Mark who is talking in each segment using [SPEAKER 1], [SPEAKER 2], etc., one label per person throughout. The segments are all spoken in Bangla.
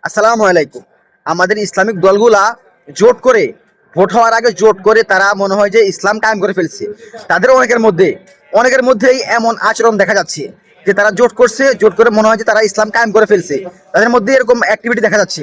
[SPEAKER 1] আসসালামু আলাইকুম। আমাদের ইসলামিক দলগুলা জোট করে ভোট হওয়ার আগে জোট করে তারা মনে হয় যে ইসলাম কায়েম করে ফেলছে। তাদের অনেকের মধ্যেই এমন আচরণ দেখা যাচ্ছে যে তারা জোট করছে, জোট করে মনে হয় যে তারা ইসলাম কায়েম করে ফেলছে। তাদের মধ্যে এরকম অ্যাক্টিভিটি দেখা যাচ্ছে।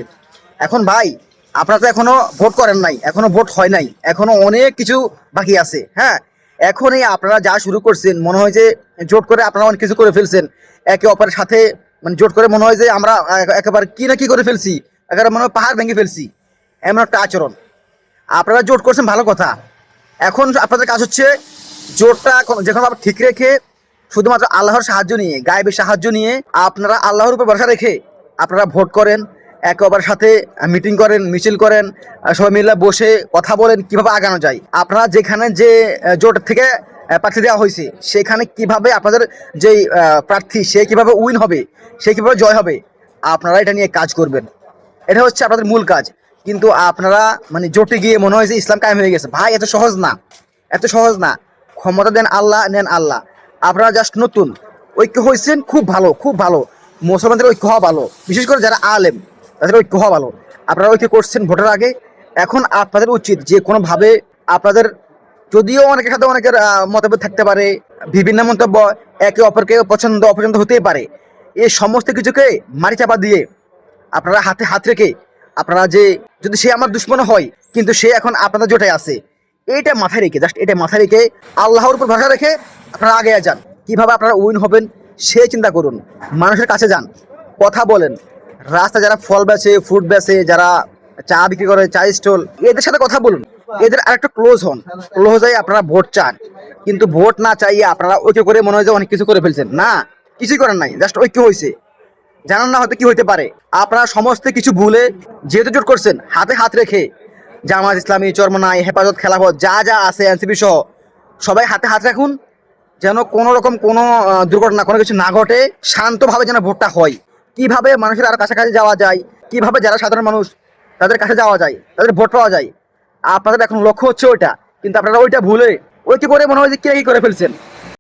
[SPEAKER 1] এখন ভাই, আপনারা তো এখনো ভোট করেন নাই, এখনো ভোট হয় নাই, এখনো অনেক কিছু বাকি আছে। হ্যাঁ, এখনই আপনারা যা শুরু করছেন মনে হয় যে জোট করে আপনারা অনেক কিছু করে ফেলছেন একে অপরের সাথে। মানে জোট করে মনে হয় যে আমরা একেবারে কি না কি করে ফেলছি, একেবারে মনে হয় পাহাড় ভেঙে ফেলছি, এমন একটা আচরণ। আপনারা জোট করছেন ভালো কথা। এখন আপনাদের কাজ হচ্ছে যখন আবার ঠিক রেখে শুধুমাত্র আল্লাহর সাহায্য নিয়ে, গায়েবের সাহায্য নিয়ে, আপনারা আল্লাহর উপর ভরসা রেখে আপনারা ভোট করেন, একে অপরের সাথে মিটিং করেন, মিছিল করেন, সবাই মিলে বসে কথা বলেন কিভাবে আগানো যায়। আপনারা যেখানে যে জোট থেকে প্রার্থী দেওয়া হয়েছে সেখানে কিভাবে আপনাদের যেই প্রার্থী সে কিভাবে উইন হবে, সে কিভাবে জয় হবে, আপনারা এটা নিয়ে কাজ করবেন। এটা হচ্ছে আপনাদের মূল কাজ। কিন্তু আপনারা মানে জোটে গিয়ে মনে হয় যে ইসলাম কায়েম হয়ে গেছে। ভাই, এত সহজ না, এত সহজ না। ক্ষমতা দেন আল্লাহ, নেন আল্লাহ। আপনারা জাস্ট নতুন ঐক্য হয়েছেন, খুব ভালো, খুব ভালো। মুসলমানদের ঐক্য হওয়া ভালো, বিশেষ করে যারা আলেম তাদের ঐক্য হওয়া ভালো। আপনারা ঐক্য করছেন ভোটের আগে। এখন আপনাদের উচিত যে কোনোভাবে আপনাদের, যদিও অনেকের সাথে অনেকের মতভেদ থাকতে পারে, বিভিন্ন মন্তব্য, একে অপরকে পছন্দ অপছন্দ হতেই পারে, এই সমস্ত কিছুকে মাটি চাপা দিয়ে আপনারা হাতে হাত রেখে আপনারা যে, যদি সে আমার দুশ্মন হয় কিন্তু সে এখন আপনাদের জোটে আছে, এইটা মাথায় রেখে, জাস্ট এটা মাথায় রেখে আল্লাহর উপর ভরসা রেখে আপনারা আগে যান। কিভাবে আপনারা উইন হবেন সে চিন্তা করুন। মানুষের কাছে যান, কথা বলেন। রাস্তায় যারা ফল বেচে, ফ্রুট বেচে, যারা চা বিক্রি করে, চা স্টল, এদের সাথে কথা বলুন। এদের আরেকটু ক্লোজ হন, ক্লোজ হয়ে আপনারা ভোট চান। কিন্তু ভোট না চাইয়ে আপনারা ঐক্য করে মনে হয় যে অনেক কিছু করে ফেলছেন। না, কিছুই করেন নাই, জাস্ট ঐক্য হয়েছে। জানান না হয়তো কি হইতে পারে। আপনারা সমস্ত কিছু ভুলে যেহেতু জোট করছেন, হাতে হাত রেখে জামাত ইসলামী, চরমনাই, হেফাজত, খেলাফত যা যা আছে, এনসিপি সহ সবাই হাতে হাত রাখুন, যেন কোনো রকম কোনো দুর্ঘটনা, কোনো কিছু না ঘটে। শান্তভাবে যেন ভোটটা হয়। কিভাবে মানুষের আরো কাছাকাছি যাওয়া যায়, কিভাবে যারা সাধারণ মানুষ তাদের কাছে যাওয়া যায়, তাদের ভোট পাওয়া যায়, আপনাদের এখন লক্ষ্য হচ্ছে ওইটা। কিন্তু আপনারা ওইটা ভুলে ওই কি করে মনে হয় যে কি করে ফেলছেন।